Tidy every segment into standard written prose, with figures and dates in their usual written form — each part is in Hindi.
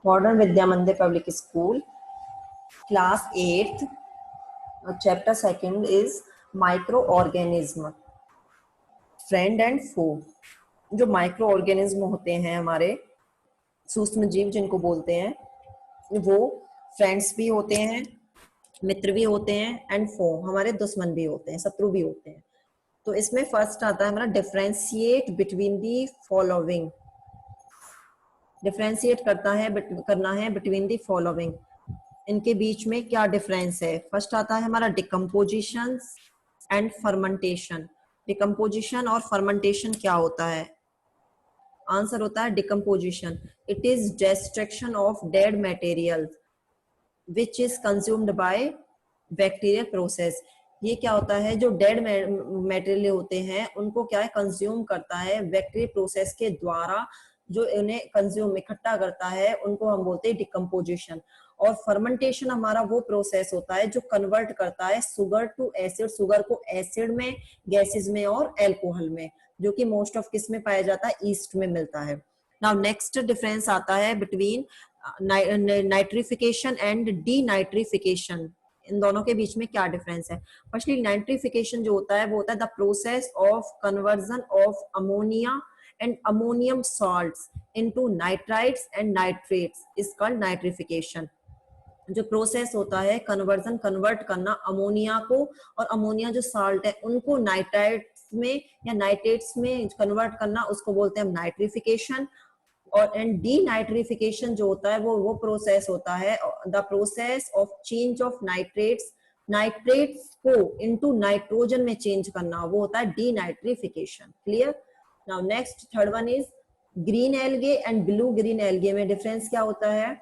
Modern Vidya Mandir public school, class 8th, chapter second is microorganism, friend and foe. जो माइक्रो ऑर्गेनिज्म होते हैं हमारे सूक्ष्म जीव जिनको बोलते हैं, वो फ्रेंड्स भी होते हैं, मित्र भी होते हैं, एंड फो हमारे दुश्मन भी होते हैं, शत्रु भी होते हैं। तो इसमें फर्स्ट आता है हमारा differentiate between the following. Differentiate करना है बिटवीन दी फॉलोइंग, इनके बीच में क्या डिफरेंस है। फर्स्ट आता है हमारा डिकम्पोजिशन एंड फर्मेंटेशन। डिकम्पोजिशन और फर्मेंटेशन क्या होता है? आंसर होता है decomposition, it is destruction of dead material which is consumed by bacterial process. ये क्या होता है, जो डेड मटेरियल होते हैं उनको क्या है, कंज्यूम करता है बैक्टीरियल प्रोसेस के द्वारा। जो इन्हें कंज्यूम इकट्ठा करता है उनको हम बोलते हैं डिकम्पोजिशन। और फर्मेंटेशन हमारा वो प्रोसेस होता है जो कन्वर्ट करता है शुगर टू एसिड, शुगर को एसिड में, गैसेस में और एल्कोहल में, जो कि मोस्ट ऑफ किस में पाया जाता है, ईस्ट में मिलता है। नाउ नेक्स्ट डिफरेंस आता है बिटवीन नाइट्रिफिकेशन एंड डीनाइट्रिफिकेशन। इन दोनों के बीच में क्या डिफरेंस है? फर्स्टली नाइट्रिफिकेशन जो होता है वो होता है the process of conversion of ammonia and ammonium salts into nitrites and nitrates is called nitrification. जो प्रोसेस होता है कन्वर्ट करना अमोनिया को, और अमोनिया जो साल्ट है उनको नाइट्राइट्स में या नाइट्रेट्स में कन्वर्ट करना, उसको बोलते हैं नाइट्रिफिकेशन। और एंड डीनाइट्रिफिकेशन जो होता है वो प्रोसेस होता है the process of change of nitrates को इनटू नाइट्रोजन में चेंज करना, वो होता है denitrification. Clear? Now next third one is green algae and blue green algae में डिफरेंस क्या होता है?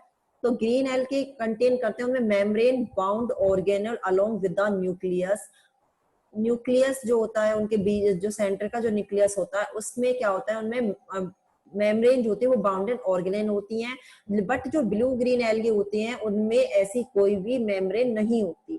तो ग्रीन एल्गे कंटेन करते हैं उनमें membrane bound organelle along with the nucleus. Nucleus जो होता है उनके बीच, जो सेंटर का जो न्यूक्लियस होता है उसमें क्या होता है, उनमें मेम्ब्रेन जो होती है वो बाउंडेड ऑर्गेनेल होती हैं। बट जो ब्लू ग्रीन एल्गे होती हैं उनमें ऐसी कोई भी मेम्ब्रेन नहीं होती।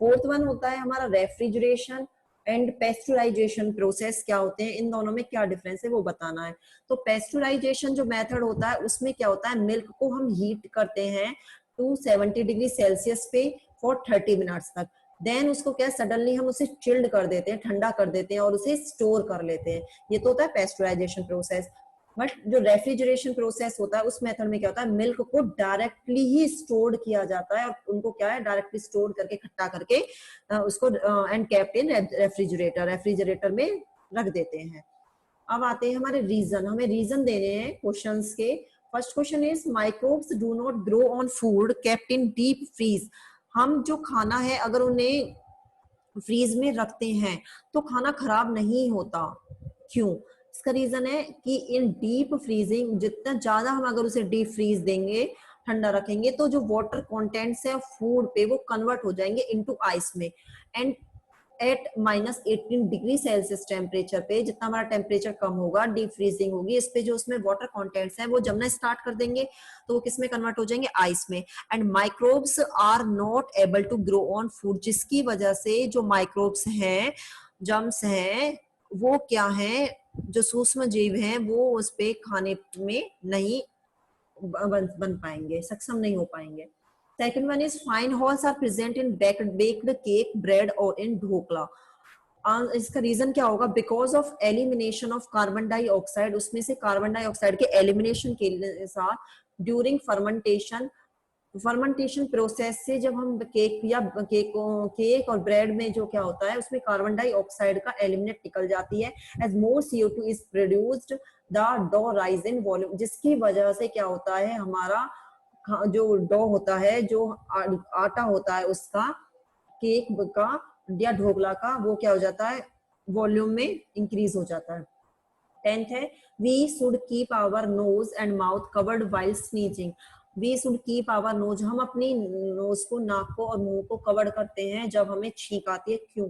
फोर्थ वन होता है हमारा रेफ्रिजरेशन एंड पेस्चुराइजेशन प्रोसेस। क्या होते हैं, इन दोनों में क्या डिफरेंस है वो बताना है। तो पेस्चुराइजेशन जो मेथड होता है उसमें क्या होता है, मिल्क को हम हीट करते हैं 270 डिग्री सेल्सियस पे फॉर 30 मिनट्स तक। देन उसको क्या सडनली हम उसे चिल्ड कर देते हैं, ठंडा कर देते हैं और उसे स्टोर कर लेते हैं। ये तो होता है पेस्चुराइजेशन प्रोसेस। बट जो रेफ्रिजरेशन प्रोसेस होता है उस मेथड में क्या होता है, मिल्क को डायरेक्टली ही स्टोर किया जाता है और उनको क्या है डायरेक्टली स्टोर करके इकट्ठा करके उसको एंड केप्ट इन रेफ्रिजरेटर में रख देते हैं। अब आते हैं हमारे रीजन, हमें रीजन देने हैं क्वेश्चंस के। First question is microbes do not grow on food kept in deep freeze. हम जो खाना है अगर उन्हें फ्रीज में रखते हैं तो खाना खराब नहीं होता। क्यों? इसका रीजन है कि इन डीप फ्रीजिंग, जितना ज्यादा हम अगर उसे डीप फ्रीज देंगे, ठंडा रखेंगे, तो जो वाटर कंटेंट्स है फूड पे वो कन्वर्ट हो जाएंगे इनटू आइस में। And at -18 degree Celsius temperature पे, जितना हमारा टेम्परेचर कम होगा, डीप फ्रीजिंग होगी, इस पे जो उसमें वाटर कंटेंट्स हैं वो जमना स्टार्ट कर देंगे, तो वो किस में कन्वर्ट हो जाएंगे, आइस में। And microbes are not able to grow on food, जिसकी वजह से जो माइक्रोब्स हैं, जर्म्स हैं, वो क्या है, जो सूक्ष्म जीव हैं वो उस पे खाने में नहीं बन पाएंगे, सक्षम नहीं हो पाएंगे। Second one is fine holes are present in baked cake, bread और इन ढोकला। इसका रीजन क्या होगा, because of elimination of carbon dioxide, उसमें से कार्बन डाइऑक्साइड के एलिमिनेशन के साथ ड्यूरिंग फर्मेंटेशन प्रोसेस से जब हम केक और ब्रेड में जो क्या होता है उसमें कार्बन डाइऑक्साइड का एलिमिनेट निकल जाती है। As more CO2 is produced the dough rise in volume, जिसकी वजह से क्या होता है, हमारा जो डो होता है, जो आटा होता है उसका, केक का या ढोकला का, वो क्या हो जाता है, वॉल्यूम में इंक्रीज हो जाता है। 10th है we should keep our nose and mouth covered while sneezing. We should keep our nose, हम अपनी नोज को, नाक को और मुंह को कवर करते हैं जब हमें छींक आती है। क्यों?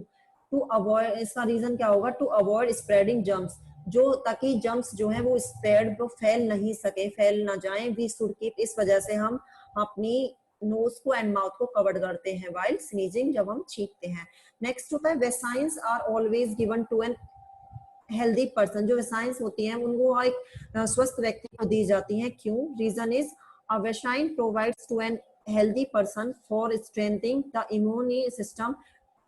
टू अवॉइड, इसका रीजन क्या होगा, टू अवॉइड स्प्रेडिंग जर्म्स, जो ताकि जर्म्स जो है वो स्प्रेड, वो फैल नहीं सके, फैल ना जाए। वी शुड कीप, इस वजह से हम अपनी नोज को एंड माउथ को कवर करते हैं व्हाइल स्नीजिंग, जब हम छींकते हैं। नेक्स्ट होता है vaccines are always given to an healthy person, जो वैक्सीन्स होती हैं उनको एक स्वस्थ व्यक्ति को दी जाती हैं। क्यों? Reason is A vaccine provides to an healthy person for strengthening the immune system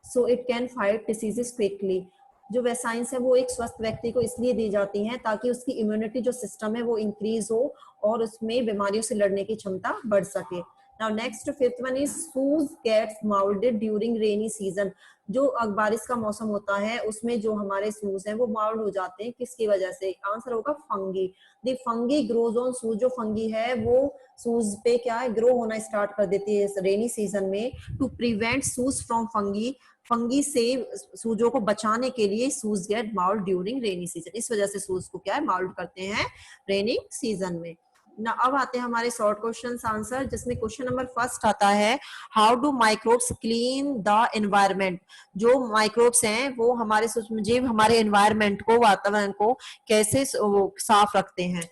so it can fight diseases quickly. जो वैक्सीन्स है वो एक स्वस्थ व्यक्ति को इसलिए दी जाती हैं ताकि उसकी इम्यूनिटी जो सिस्टम है वो इंक्रीज हो और उसमें बीमारियों से लड़ने की क्षमता बढ़ सके. Now next fifth one is shoes gets molded during rainy season. जो बारिश का मौसम होता है उसमें जो हमारे शूज हैं वो माउल्ड हो जाते हैं, किसकी वजह से? आंसर होगा fungi. The fungi grows on shoes. जो फंगी है वो शूज पे क्या है, ग्रो होना स्टार्ट कर देती है रेनी सीजन में. To prevent shoes from fungi. Fungi से सूजों को बचाने के लिए shoes get mould during rainy season. इस वजह से शूज को क्या है, माउल्ड करते हैं रेनी सीजन में. ना अब आते हैं हमारे शॉर्ट क्वेश्चन आंसर, जिसमें क्वेश्चन नंबर फर्स्ट आता है how do microbes clean the environment. जो माइक्रोब्स हैं वो हमारे सूक्ष्मजीव हमारे एनवायरमेंट को, वातावरण को कैसे साफ रखते हैं.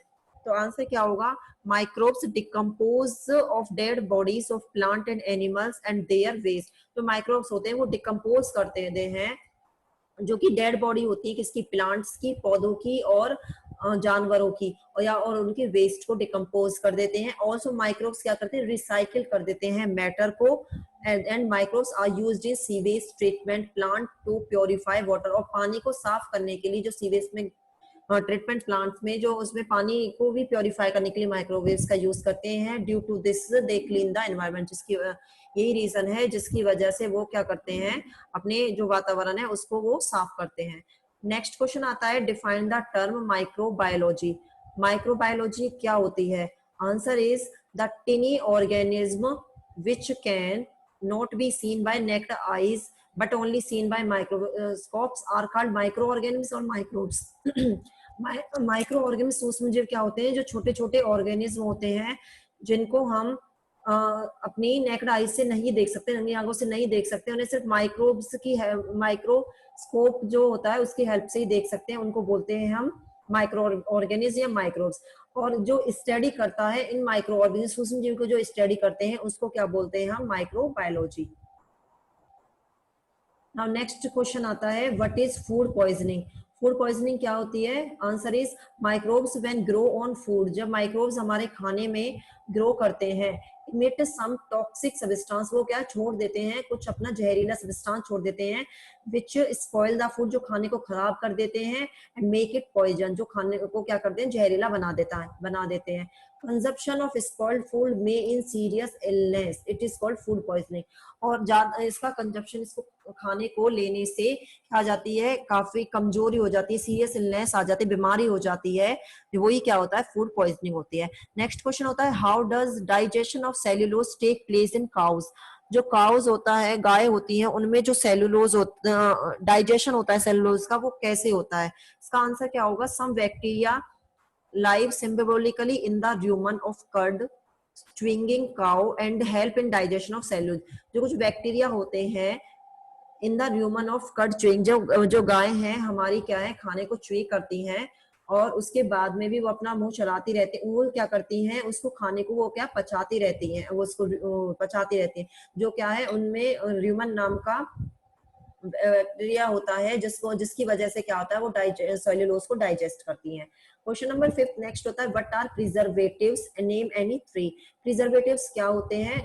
तो आंसर क्या होगा, microbes decompose of dead bodies of plant and animals and their waste. जो माइक्रोब्स होते हैं वो डिकम्पोज करते हैं जो कि डेड बॉडी होती है किसकी, प्लांट्स की, पौधों की और जानवरों की, और उनके वेस्ट को डिकम्पोज कर देते हैं. ऑल्सो माइक्रोब्स क्या करते हैं, रिसाइकिल कर देते हैं मैटर को. And microbes are used in sewage treatment plant to purify water. और पानी को साफ करने के लिए जो सीवेज में ट्रीटमेंट प्लांट्स में जो उसमें पानी को भी प्योरीफाई करने के लिए माइक्रोवेव्स का यूज करते हैं. Due to this they clean the environment. जिसकी यही रीजन है जिसकी वजह से वो क्या करते हैं, अपने जो वातावरण है उसको वो साफ करते हैं. नेक्स्ट क्वेश्चन आता है define the term microbiology. Microbiology क्या होती है? Answer is the tiny organism which can not be seen by naked eyes but only seen by microscopes are called microorganisms or microbes. Micro organism सूक्ष्मजीव क्या होते हैं, जो छोटे छोटे ऑर्गेनिज्म होते हैं जिनको हम अपनी नेक्ड आई से नहीं देख सकते, नंगी आंखों से नहीं देख सकते, उन्हें सिर्फ माइक्रोब्स की माइक्रोस्कोप जो होता है उसकी हेल्प से ही देख सकते हैं. उनको बोलते हैं हम माइक्रो ऑर्गेनिज्म या माइक्रोब्स. और जो स्टडी करता है इन माइक्रो ऑर्गेनिज्म सूक्ष्मजीव को, जो स्टडी करते हैं उसको क्या बोलते हैं हम, माइक्रोबायोलॉजी. नाउ नेक्स्ट क्वेश्चन आता है what is food poisoning. Food poisoning क्या होती है? Answer is microbes when grow on food. जब माइक्रोब्स हमारे खाने में ग्रो करते हैं, इमिट सम टॉक्सिक सब्सटेंस. वो क्या छोड़ देते हैं, कुछ अपना जहरीला सब्सटेंस छोड़ देते हैं, विच स्पॉइल द फूड, जो खाने को खराब कर देते हैं, एंड मेक इट पॉइजन, जो खाने को क्या करते हैं, जहरीला बना देते हैं. Consumption of spoiled food may in serious illness, it is called food poisoning. और इसका कंजप्शन, इसको खाने को लेने से क्या जाती है, काफी कमजोरी हो जाती है, सीरियस इलनेस आ जाती है, बीमारी हो जाती है, वही क्या होता है, फूड पॉइजनिंग होती है. नेक्स्ट क्वेश्चन होता है how does digestion of cellulose take place in cows. जो काउज होता है, गाय होती है, उनमें जो सेल्यूलोज डाइजेशन होता है सेल्यूलोज का, वो कैसे होता है? इसका आंसर क्या होगा, some bacteria live symbolically in the rumen of curd chewing cow and help in digestion of cellulose. जो कुछ बैक्टीरिया होते हैं in the human of curd chewing, जो गाय हैं हमारी क्या है, खाने को च्यूई करती हैं और उसके बाद में भी वो अपना मुंह चलाती रहती है. वो क्या करती हैं, उसको खाने को वो क्या पचाती रहती हैं, वो उसको पचाती रहती हैं. जो क्या है, उनमें ह्यूमन नाम का बैक्टीरिया होता है जिसकी वजह से क्या होता है, वो सेल्यूलोज को डाइजेस्ट करती हैं. क्वेश्चन नंबर 5 नेक्स्ट होता है what are preservatives, name any 3. Preservatives क्या होते हैं,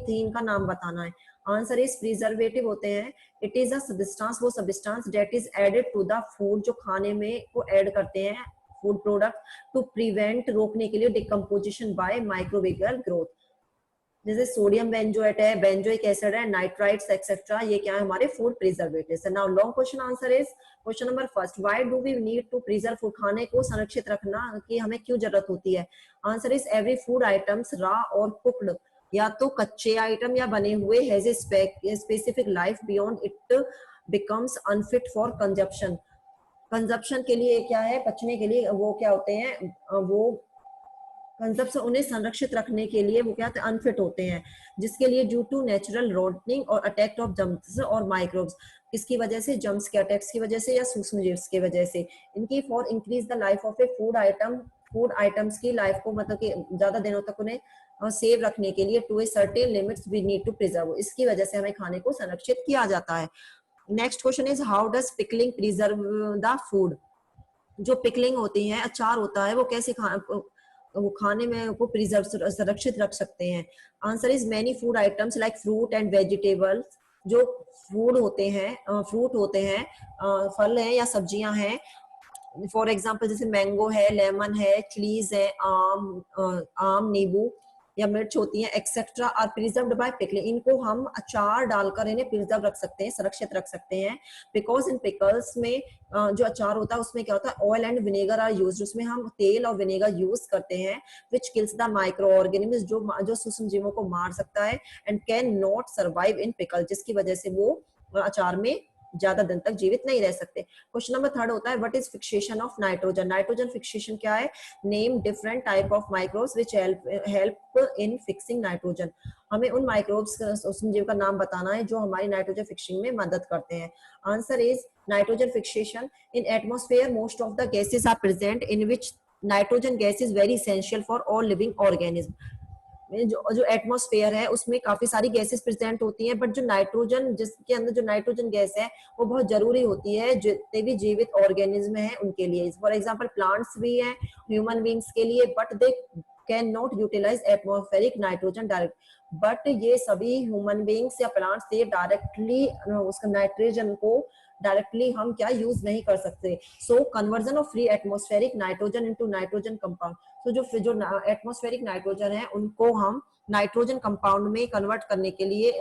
तीन का नाम बताना है. आंसर इज प्रिजर्वेटिव होते हैं इट इज अ सब्सटेंस, वो substance that is added to the food, जो खाने में को ऐड करते हैं फूड प्रोडक्ट टू प्रिवेंट, रोकने के लिए, डिकम्पोजिशन बाय माइक्रोबियल ग्रोथ. जैसे सोडियम बेंजोएट है, बेंजोइक एसिड है, नाइट्राइट्स एक्सेट्रा, ये क्या है, हमारे फूड प्रिजर्वेटिव्स है. Now long question answer is question number first why do we need to preserve food. खाने को संरक्षित रखना की हमें क्यों जरूरत होती है? Answer is every food items raw और कुक्ड, या तो कच्चे आइटम या बने हुए, has a specific life beyond it becomes unfit for consumption. Consumption के लिए क्या है, पचने के लिए वो क्या होते हैं, वो कंजप्शन, उन्हें संरक्षित रखने के लिए वो क्या अनफिट होते हैं, जिसके लिए ड्यू टू नेचुरल रोटनिंग और अटैक ऑफ जम्स और माइक्रोब्स. किसकी वजह से? जम्स के अटैक्स की वजह से या सूक्ष्मजीव्स की वजह से. इनकी for increase the life of A food items की लाइफ को, मतलब कि ज्यादा दिनों तक उन्हें सेव रखने के लिए, to a certain limits we need to preserve, इसकी वजह से हमें खाने को संरक्षित किया जाता है. Next question is how does pickling preserve the food. जो पिकलिंग होती है, अचार होता है, वो कैसे वो खाने में को प्रिजर्व संरक्षित रख सकते हैं? Answer is many food items like fruit and vegetables, जो फूड होते हैं, फ्रूट होते हैं, फल हैं या सब्जियां हैं, फॉर एग्जाम्पल जैसे मैंगो है, लेमन है, चिलीज है, आम, नींबू या मिर्च होती है, etcetera, are preserved by pickling. इनको हम अचार डालकर इन्हें प्रिजर्व रख सकते हैं, संरक्षित रख सकते हैं। बिकॉज इन पिकल्स में जो अचार होता है उसमें क्या होता है, oil and vinegar are used, उसमें हम तेल और विनेगर यूज करते हैं, which kills the micro organism, जो सूक्ष्म जीवों को मार सकता है, and can not survive in pickle, जिसकी वजह से वो अचार में ज्यादा दिन तक जीवित नहीं रह सकते। क्वेश्चन नंबर 3 होता है what is fixation of nitrogen? Nitrogen fixation क्या है? Name different type of microbes which help in fixing nitrogen. हमें उन माइक्रोब्स सूक्ष्मजीव का नाम बताना है जो हमारी नाइट्रोजन फिक्सिंग में मदद करते हैं। Answer is nitrogen fixation in atmosphere most of the gases are present in which nitrogen gas is very essential for all living organism. जो एटमॉस्फेयर है उसमें काफी सारी गैसेस प्रेजेंट होती हैं, बट जो नाइट्रोजन, जिसके अंदर जो नाइट्रोजन गैस है वो बहुत जरूरी होती है जितने भी जीवित ऑर्गेनिज्म है उनके लिए। फॉर एग्जांपल प्लांट्स भी हैं, ह्यूमन बींग्स के लिए, but they can not utilise atmospheric nitrogen direct. But ये सभी ह्यूमन बींग्स या प्लांट्स ये डायरेक्टली उसका नाइट्रोजन को डायरेक्टली हम क्या यूज नहीं कर सकते। So conversion of free atmospheric nitrogen into nitrogen compound, तो जो एटमॉस्फेरिक नाइट्रोजन है उनको हम नाइट्रोजन कंपाउंड में कन्वर्ट करने के लिए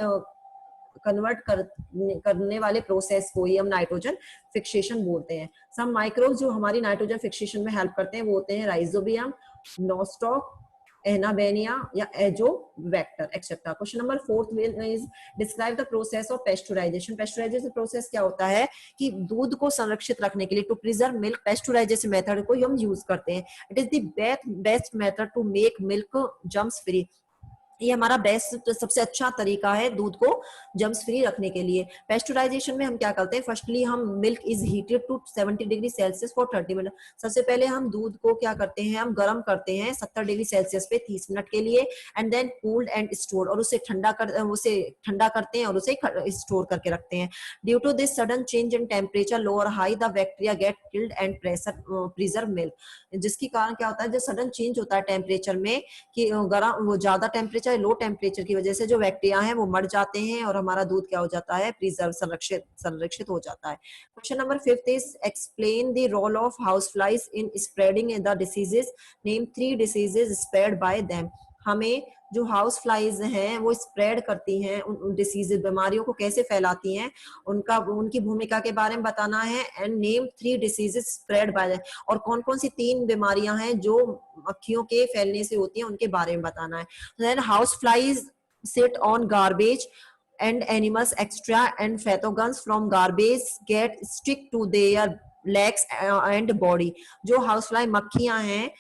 करने वाले प्रोसेस को ही हम नाइट्रोजन फिक्सेशन बोलते हैं। सम माइक्रोब्स जो हमारी नाइट्रोजन फिक्सेशन में हेल्प करते हैं वो होते हैं राइजोबियम, नोस्टॉक, एनाबेनिया या azotobacter etcetera. Question number 4 is describe the process of pasteurisation. Pasteurisation process क्या होता है कि दूध को संरक्षित रखने के लिए to preserve milk, pasteurisation method को हम यूज करते हैं। It is the best method to make milk germs free. ये हमारा बेस्ट सबसे अच्छा तरीका है दूध को जम्स फ्री रखने के लिए। पेस्चुराइजेशन में हम क्या करते हैं, फर्स्टली हम milk is heated to 70 degree Celsius for 30 minute. सबसे पहले हम दूध को क्या करते हैं, हम गर्म करते हैं 70 डिग्री सेल्सियस पे 30 मिनट के लिए, and then cooled and store, और उसे ठंडा करते हैं और उसे स्टोर करके रखते हैं। Due to this sudden change in temperature low और high the bacteria get killed and preserve milk. जिसके कारण क्या होता है, जो सडन चेंज होता है टेम्परेचर में कि गर्म वो ज्यादा टेम्परेचर लो टेम्परेचर की वजह से जो बैक्टीरिया हैं वो मर जाते हैं और हमारा दूध क्या हो जाता है, प्रिजर्व संरक्षित हो जाता है। Question number 5 is explain the role of house flies in spreading the diseases, name 3 diseases spread by them. हमें जो हाउस फ्लाइज हैं वो स्प्रेड करती हैं उन डिसीजेस, बीमारियों को कैसे फैलाती हैं, उनकी भूमिका के बारे में बताना है, and name 3 diseases spread bye, और कौन कौन सी 3 बीमारियां हैं जो मक्खियों के फैलने से होती हैं उनके बारे में बताना है। Then house flies sit on garbage and animals extra and pathogens from garbage get stick to their legs and body। जो हाउस फ्लाई मक्खियां हैं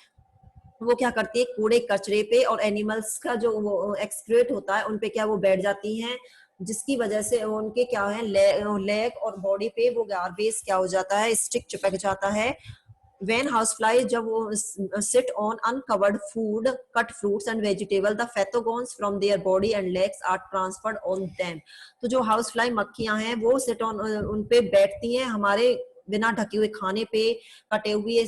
वो क्या करती है, कूड़े कचरे पे और एनिमल्स का जो वो एक्सक्रीट होता है उन पे क्या वो बैठ जाती हैं, जिसकी वजह से उनके क्या है लेग और बॉडी पे वो गार्बेज क्या हो जाता है, स्टिक चिपक जाता है। When housefly जब वो sit on uncovered food, cut fruits and vegetable, the pathogens from their body and legs are transferred on them। तो जो housefly मक्खियां हैं वो sit on उन पे बैठती हैं हमारे बिना ढके हुए खाने पे, कटे हुए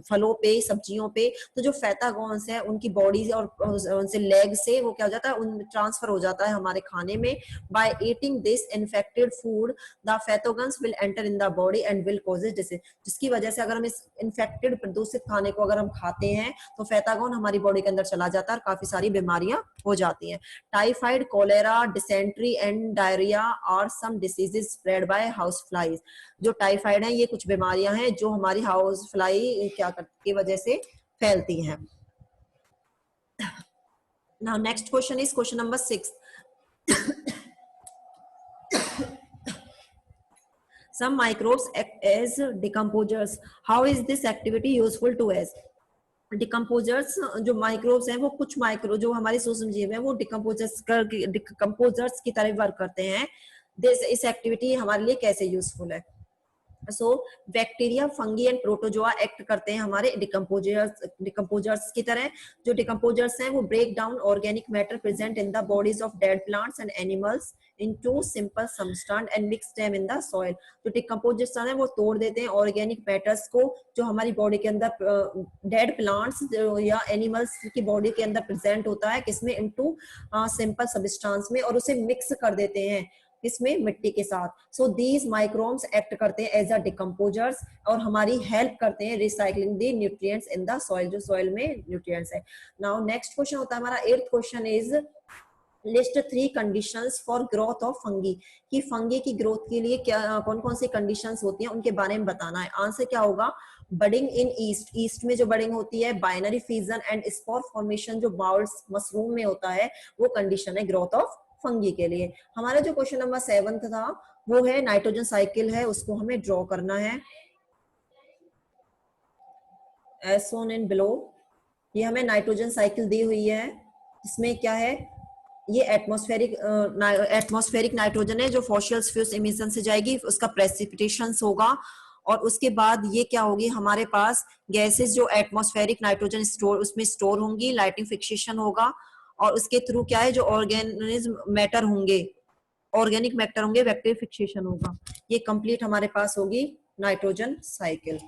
फलों पे, सब्जियों पे। तो जो पैथोजेंस है उनकी बॉडी और उनसे लेग से वो क्या हो जाता है, उन ट्रांसफर हो जाता है हमारे खाने में। By eating this infected food the pathogens will enter in the body and will causes disease. जिसकी वजह से अगर हम इस इन्फेक्टेड प्रदूषित खाने को अगर हम खाते हैं तो पैथोजेन हमारी बॉडी के अंदर चला जाता है और काफी सारी बीमारियां हो जाती हैं। Typhoid, cholera, dysentery and diarrhoea are some diseases spread by house flies. जो टाइफाइड है ये कुछ बीमारियां हैं जो हमारी हाउस फ्लाई क्या की वजह से फैलती हैं। Now next question is question number 6। Some microbes act as decomposers. How is this activity useful to us? Decomposers जो माइक्रोब्स हैं वो कुछ माइक्रो जो हमारे सूक्ष्म जीव हैं वो डिकम्पोजर्स की तरह वर्क करते हैं। इस एक्टिविटी हमारे लिए कैसे यूजफुल है? So bacteria, fungi and protozoa act करते हैं हमारे डिकम्पोजर्स की तरह। जो डिकम्पोजर्स हैं वो break down organic matter present in the bodies of dead plants and animals into simple substance and mix them in the soil. जो डिकम्पोजर्स हैं वो तोड़ देते हैं ऑर्गेनिक मैटर्स को जो हमारी बॉडी के अंदर डेड प्लांट्स या एनिमल्स की बॉडी के अंदर प्रेजेंट होता है, किसमें, इनटू सिंपल सबस्टेंस में, और उसे मिक्स कर देते हैं इसमें मिट्टी के साथ। सो दीज माइक्रोब्स एक्ट करते हैं एज अ डिकम्पोजर्स और हमारी हेल्प करते हैं recycling the nutrients in the soil, जो सॉइल में न्यूट्रिएंट्स है। नाउ नेक्स्ट क्वेश्चन होता है हमारा 8th question is list 3 conditions for growth of fungi, कि फंगी की ग्रोथ के लिए क्या कौन कौन सी कंडीशंस होती हैं उनके बारे में बताना है। आंसर क्या होगा, बडिंग इन ईस्ट, ईस्ट में जो बडिंग होती है, binary fission and spore formation जो बाउल्स मशरूम में होता है, वो कंडीशन है ग्रोथ ऑफ फंगी के लिए। हमारा जो क्वेश्चन नंबर 7 था वो है नाइट्रोजन साइकिल है, उसको हमें ड्रॉ करना है एज सोन इन बिलो। ये हमें नाइट्रोजन साइकिल दी हुई है, इसमें क्या है, ये एटमॉस्फेरिक नाइट्रोजन है जो फॉसिल फ्यूल्स इमिशन से जाएगी, उसका प्रेसिपिटेशन होगा, और उसके बाद ये क्या होगी, हमारे पास गैसेस जो एटमॉस्फेरिक नाइट्रोजन स्टोर उसमें स्टोर होंगी, लाइटिंग फिक्सेशन होगा, और उसके थ्रू क्या है जो ऑर्गेनिज्म मैटर होंगे, ऑर्गेनिक मैटर होंगे, बैक्टीरिया फिक्सेशन होगा। ये कंप्लीट हमारे पास होगी नाइट्रोजन साइकिल।